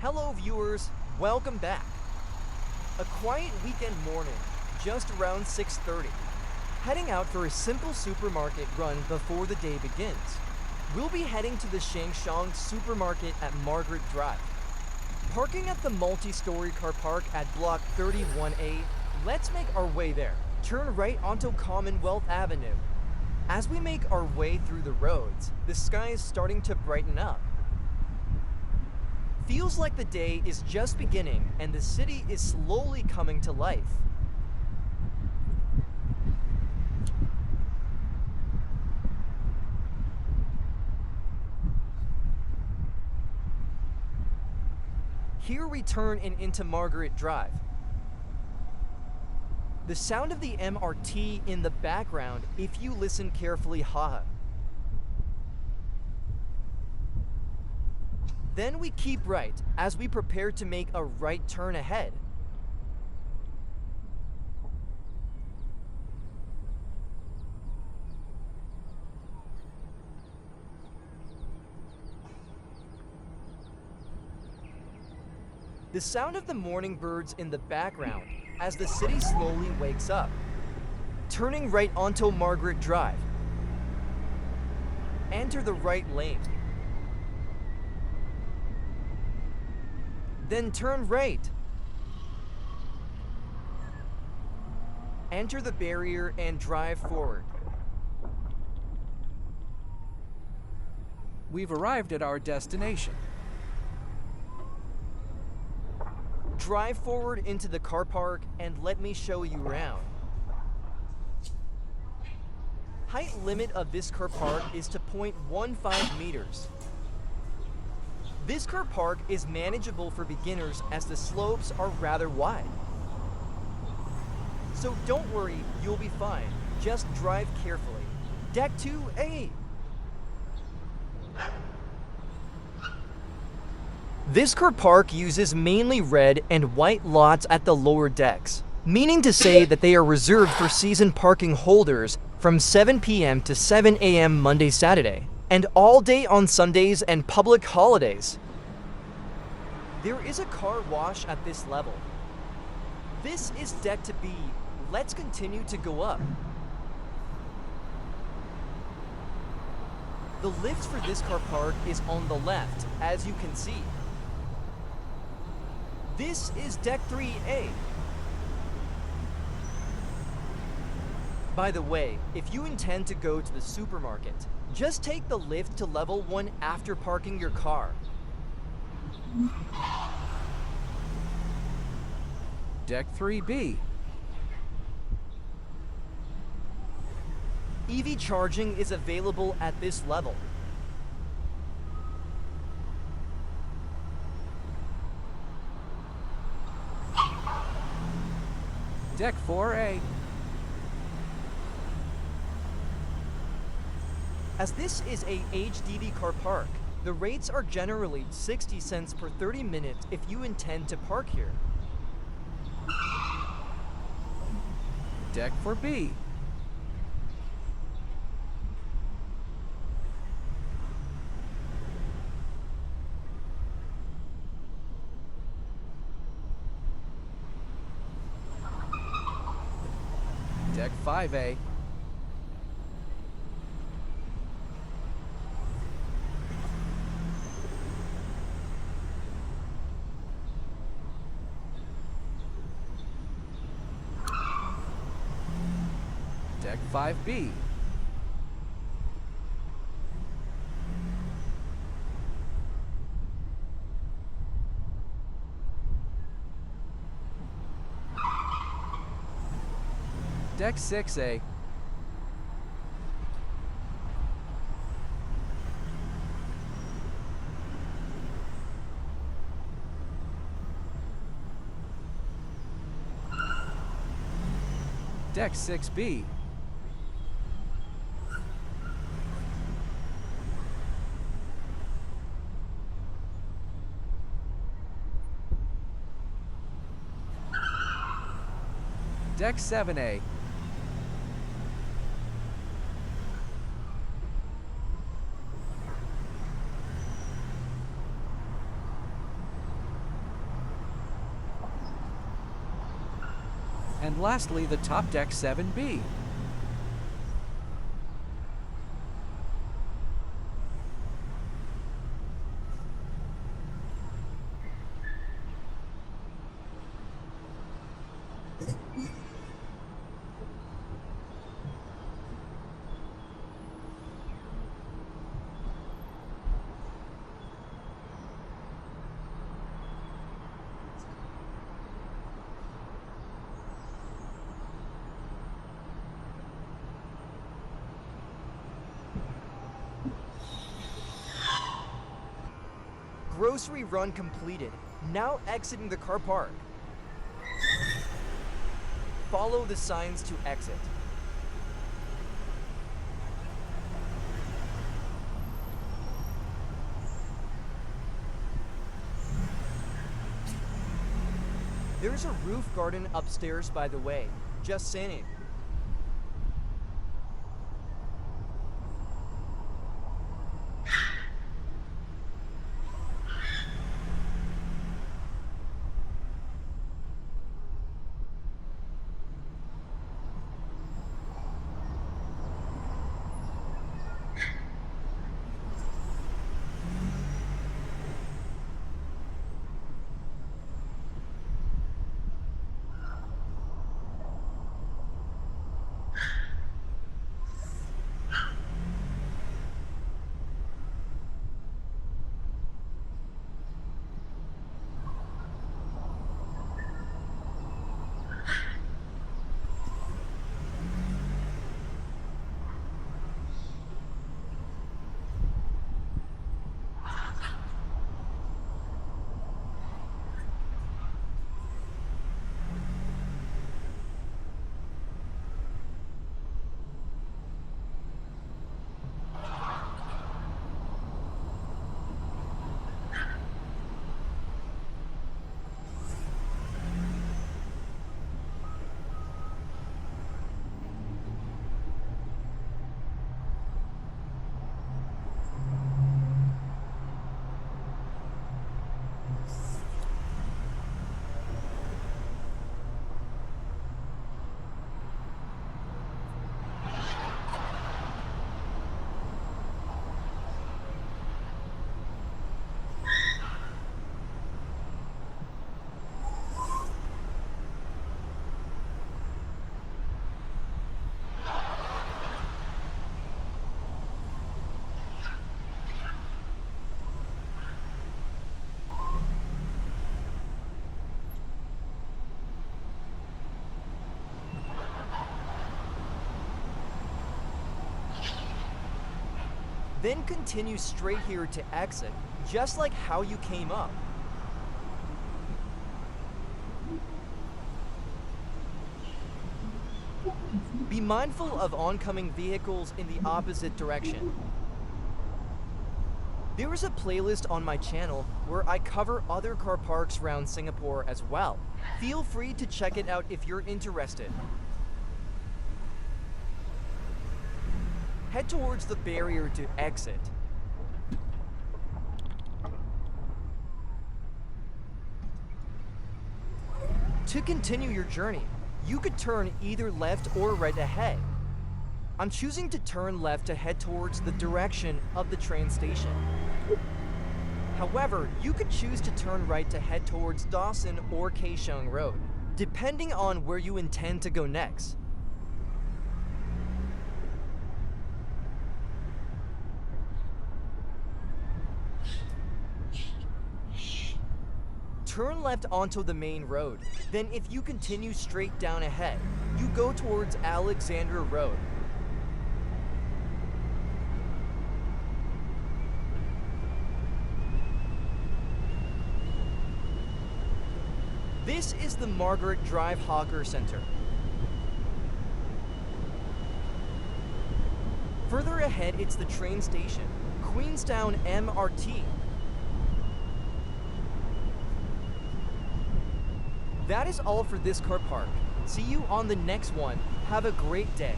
Hello viewers, welcome back. A quiet weekend morning, just around 6:30. Heading out for a simple supermarket run before the day begins. We'll be heading to the Shangshong supermarket at Margaret Drive. Parking at the multi-story car park at Blk 31A, let's make our way there. Turn right onto Commonwealth Avenue. As we make our way through the roads, the sky is starting to brighten up. Feels like the day is just beginning and the city is slowly coming to life. Here we turn into Margaret Drive. The sound of the MRT in the background, if you listen carefully, haha. Then we keep right as we prepare to make a right turn ahead. The sound of the morning birds in the background as the city slowly wakes up. Turning right onto Margaret Drive. Enter the right lane. Then turn right. Enter the barrier and drive forward. We've arrived at our destination. Drive forward into the car park and let me show you around. Height limit of this car park is to 0.15 meters. This car park is manageable for beginners as the slopes are rather wide. So don't worry, you'll be fine. Just drive carefully. Deck 2A. This car park uses mainly red and white lots at the lower decks, meaning to say that they are reserved for season parking holders from 7 p.m. to 7 a.m. Monday-Saturday, and all day on Sundays and public holidays. There is a car wash at this level. This is deck to B. Let's continue to go up. The lift for this car park is on the left, as you can see. This is deck 3A. By the way, if you intend to go to the supermarket, just take the lift to level 1 after parking your car. Deck 3B. EV charging is available at this level. Deck 4A. As this is a HDD car park, the rates are generally 60 cents per 30 minutes if you intend to park here. Deck 4B. Deck 5A. Deck 5B. Deck 6A. Deck 6B. Deck 7A. and lastly the top deck 7B. Grocery run completed. Now exiting the car park. Follow the signs to exit. There's a roof garden upstairs, by the way. Just saying. Then continue straight here to exit, just like how you came up. Be mindful of oncoming vehicles in the opposite direction. There is a playlist on my channel where I cover other car parks around Singapore as well. Feel free to check it out if you're interested. Head towards the barrier to exit. To continue your journey, you could turn either left or right ahead. I'm choosing to turn left to head towards the direction of the train station. However, you could choose to turn right to head towards Dawson or Kaesong Road, depending on where you intend to go next. Turn left onto the main road. Then if you continue straight down ahead, you go towards Alexandra Road. This is the Margaret Drive Hawker Center. Further ahead, it's the train station, Queenstown MRT. That is all for this car park. See you on the next one. Have a great day.